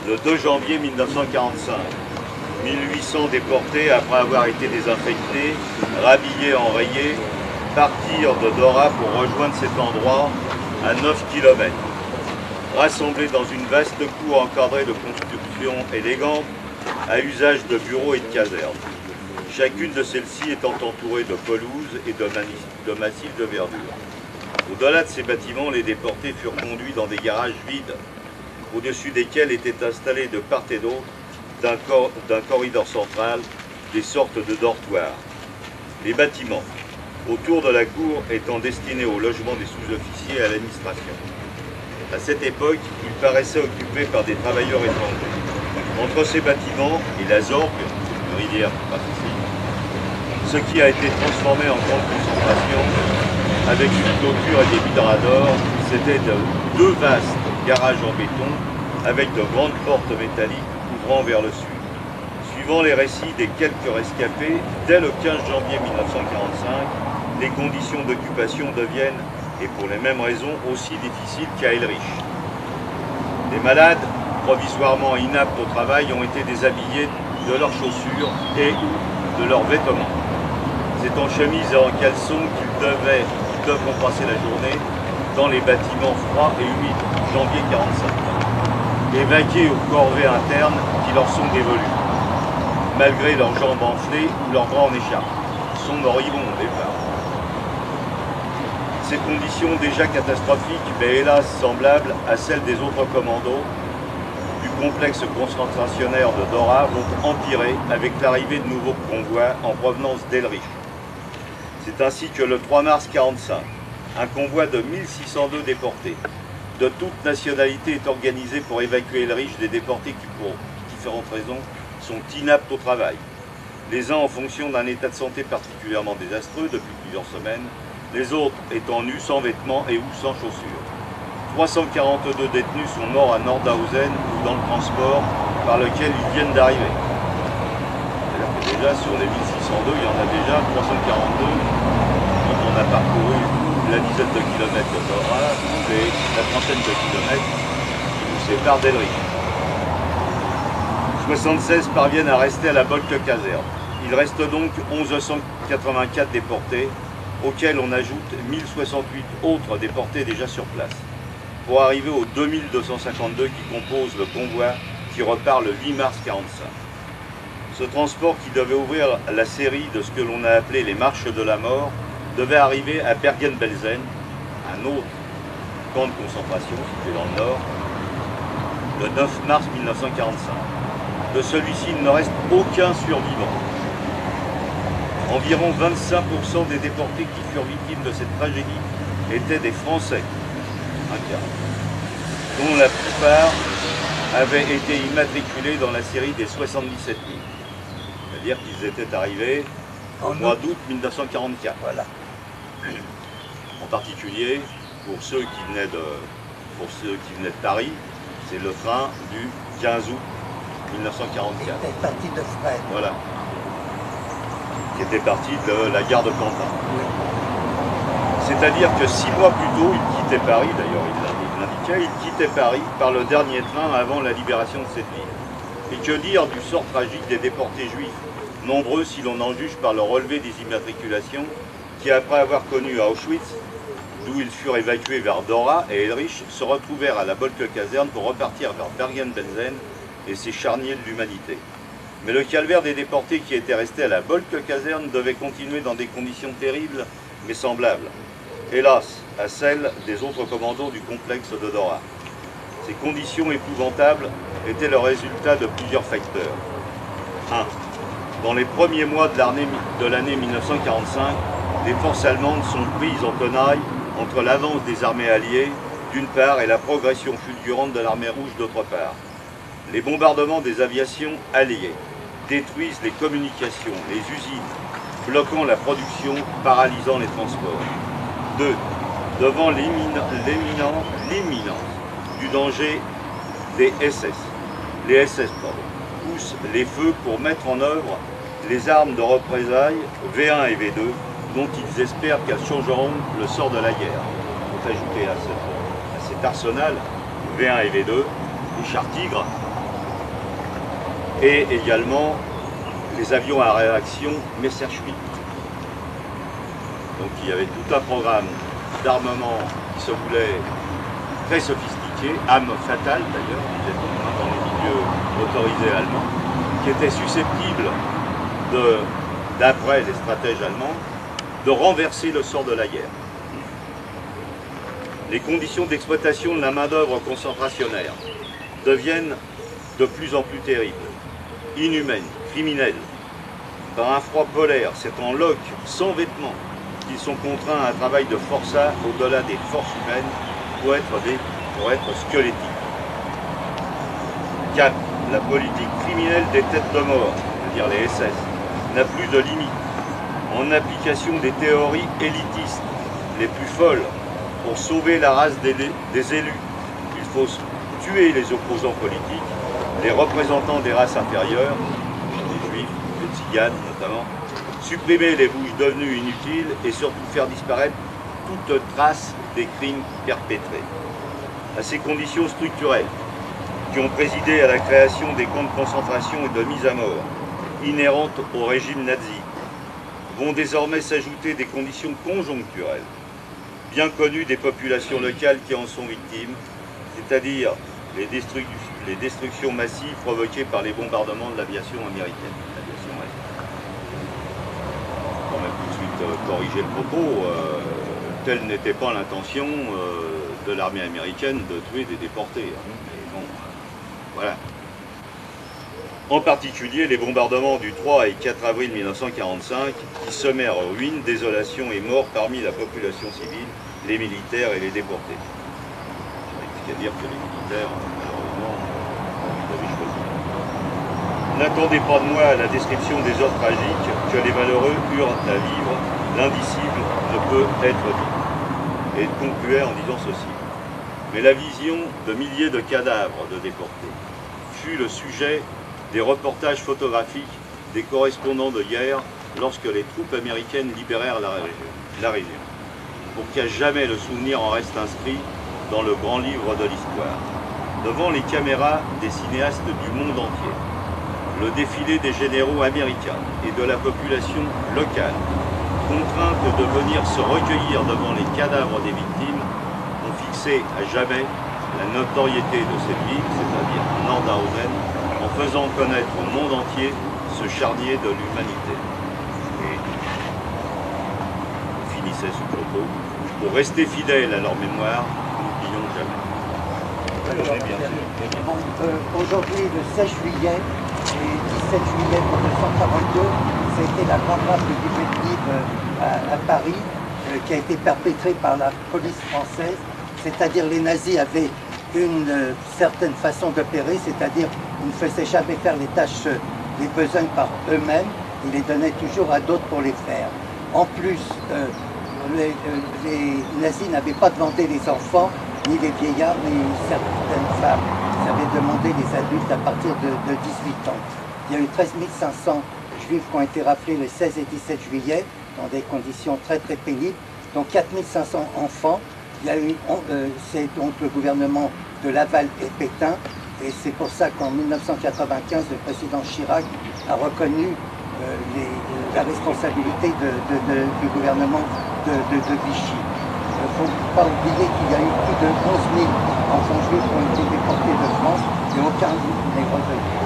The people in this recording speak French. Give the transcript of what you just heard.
le 2 janvier 1945. 1800 déportés, après avoir été désinfectés, rhabillés, enrayés, partirent de Dora pour rejoindre cet endroit à 9 km. Rassemblés dans une vaste cour encadrée de constructions élégantes, à usage de bureaux et de casernes. Chacune de celles-ci étant entourée de pelouses et de massifs de verdure. Au-delà de ces bâtiments, les déportés furent conduits dans des garages vides, au-dessus desquels étaient installés de part et d'autre d'un corridor central des sortes de dortoirs. Les bâtiments, autour de la cour, étant destinés au logement des sous-officiers et à l'administration. À cette époque, ils paraissaient occupés par des travailleurs étrangers. Entre ces bâtiments et la Zorgue, une rivière qui passe ici, ce qui a été transformé en grande concentration, avec une clôture et des vibradors, c'était deux vastes garages en béton, avec de grandes portes métalliques ouvrant vers le sud. Suivant les récits des quelques rescapés, dès le 15 janvier 1945, les conditions d'occupation deviennent, et pour les mêmes raisons, aussi difficiles qu'à Elrich. Les malades, provisoirement inaptes au travail, ont été déshabillés de leurs chaussures et ou de leurs vêtements. C'est en chemise et en caleçon qu'ils devront passer la journée dans les bâtiments froids et humides, janvier 1945, évacués aux corvées internes qui leur sont dévolues, malgré leurs jambes enflées ou leurs bras en écharpe. Ils sont moribonds au départ. Ces conditions déjà catastrophiques, mais hélas semblables à celles des autres commandos du complexe concentrationnaire de Dora, vont empirer avec l'arrivée de nouveaux convois en provenance d'Elrich. C'est ainsi que le 3 mars 1945, un convoi de 1602 déportés, de toute nationalité, est organisé pour évacuer Elrich des déportés qui, pour différentes raisons, sont inaptes au travail. Les uns en fonction d'un état de santé particulièrement désastreux depuis plusieurs semaines, les autres étant nus, sans vêtements et ou sans chaussures. 342 détenus sont morts à Nordhausen ou dans le transport par lequel ils viennent d'arriver. C'est-à-dire que déjà sur les 1602, il y en a déjà 342 quand on a parcouru la dizaine de kilomètres de Dora et la trentaine de kilomètres qui nous séparent d'Elrich. 76 parviennent à rester à la Bolke-Caserne. Il reste donc 1184 déportés, auxquels on ajoute 1068 autres déportés déjà sur place, pour arriver aux 2252 qui composent le convoi qui repart le 8 mars 1945. Ce transport, qui devait ouvrir la série de ce que l'on a appelé les marches de la mort, devait arriver à Bergen-Belsen, un autre camp de concentration situé dans le nord, le 9 mars 1945. De celui-ci, il ne reste aucun survivant. Environ 25% des déportés qui furent victimes de cette tragédie étaient des Français, un quart, dont la plupart avaient été immatriculés dans la série des 77 000. C'est-à-dire qu'ils étaient arrivés au mois d'août 1944. Voilà. En particulier, pour ceux qui venaient de Paris, c'est le train du 15 août 1944. C'était parti de Fresnes. Voilà. Qui était parti de la gare de Pantin. Oui. C'est-à-dire que 6 mois plus tôt, il quittait Paris, d'ailleurs il l'indiquait, il quittait Paris par le dernier train avant la libération de cette ville. Et que dire du sort tragique des déportés juifs, nombreux si l'on en juge par le relevé des immatriculations, qui après avoir connu à Auschwitz, d'où ils furent évacués vers Dora et Elrich, se retrouvèrent à la Bolke-Caserne pour repartir vers Bergen-Belsen et ses charniers de l'humanité. Mais le calvaire des déportés qui étaient restés à la Bolke-Caserne devait continuer dans des conditions terribles mais semblables, hélas, à celles des autres commandos du complexe de Dora. Ces conditions épouvantables étaient le résultat de plusieurs facteurs. 1. Dans les premiers mois de l'année 1945, les forces allemandes sont prises en tenaille entre l'avance des armées alliées, d'une part, et la progression fulgurante de l'armée rouge, d'autre part. Les bombardements des aviations alliées détruisent les communications, les usines, bloquant la production, paralysant les transports. 2. Devant l'imminence du danger, les SS poussent les feux pour mettre en œuvre les armes de représailles V1 et V2 dont ils espèrent qu'elles changeront le sort de la guerre. Il faut ajouter à cet arsenal V1 et V2 les chars Tigre et également les avions à réaction Messerschmitt. Donc il y avait tout un programme d'armement qui se voulait très sophistiqué, âme fatale d'ailleurs, disait-on, dans les milieux autorisés allemands, qui était susceptible d'après les stratèges allemands, de renverser le sort de la guerre. Les conditions d'exploitation de la main-d'œuvre concentrationnaire deviennent de plus en plus terribles, inhumaines, criminelles. Par un froid polaire, c'est en loques, sans vêtements, qu'ils sont contraints à un travail de forçat au-delà des forces humaines pour être squelettiques. 4. La politique criminelle des têtes de mort, c'est-à-dire les SS, n'a plus de limite. En application des théories élitistes les plus folles, pour sauver la race des élus, il faut tuer les opposants politiques, les représentants des races inférieures, les juifs, les tziganes notamment, supprimer les bouches devenues inutiles et surtout faire disparaître toute trace des crimes perpétrés. À ces conditions structurelles, qui ont présidé à la création des camps de concentration et de mise à mort, inhérentes au régime nazi, vont désormais s'ajouter des conditions conjoncturelles, bien connues des populations locales qui en sont victimes, c'est-à-dire les destructions massives provoquées par les bombardements de l'aviation américaine. Quand même tout de suite corriger le propos, telle n'était pas l'intention de l'armée américaine de tuer des déportés. Mais bon, voilà. En particulier les bombardements du 3 et 4 avril 1945 qui semèrent ruines, désolation et mort parmi la population civile, les militaires et les déportés. Il n'y a qu'à dire que les militaires, malheureusement, avaient choisi. N'attendez pas de moi la description des heures tragiques que les malheureux eurent à vivre. L'indicible ne peut être dit. Et concluait en disant ceci. Mais la vision de milliers de cadavres de déportés fut le sujet des reportages photographiques des correspondants de guerre lorsque les troupes américaines libérèrent la région, pour qu'à jamais le souvenir en reste inscrit dans le grand livre de l'histoire. Devant les caméras des cinéastes du monde entier, le défilé des généraux américains et de la population locale, contrainte de venir se recueillir devant les cadavres des victimes, ont fixé à jamais la notoriété de cette ville, c'est-à-dire Nordhausen, en faisant connaître au monde entier ce charnier de l'humanité. Et finissait ce propos, pour rester fidèles à leur mémoire, n'oublions jamais. Aujourd'hui, le 16 juillet et 17 juillet 1942, ça a été la grande rafle du Veldiv à Paris, qui a été perpétrée par la police française, c'est-à-dire les nazis avaient une certaine façon d'opérer, c'est-à-dire ils ne faisaient jamais faire les tâches, les besognes par eux-mêmes, ils les donnaient toujours à d'autres pour les faire. En plus, les nazis n'avaient pas demandé les enfants, ni les vieillards, ni certaines femmes. Ils avaient demandé les adultes à partir de 18 ans. Il y a eu 13 500 juifs qui ont été raflés le 16 et 17 juillet, dans des conditions très très pénibles, dont 4 500 enfants. Il y a eu, c'est donc le gouvernement de Laval et Pétain, et c'est pour ça qu'en 1995, le président Chirac a reconnu la responsabilité du gouvernement de Vichy. Il ne faut pas oublier qu'il y a eu plus de 11 000 enfants juifs qui ont été déportés de France et aucun n'est revenu.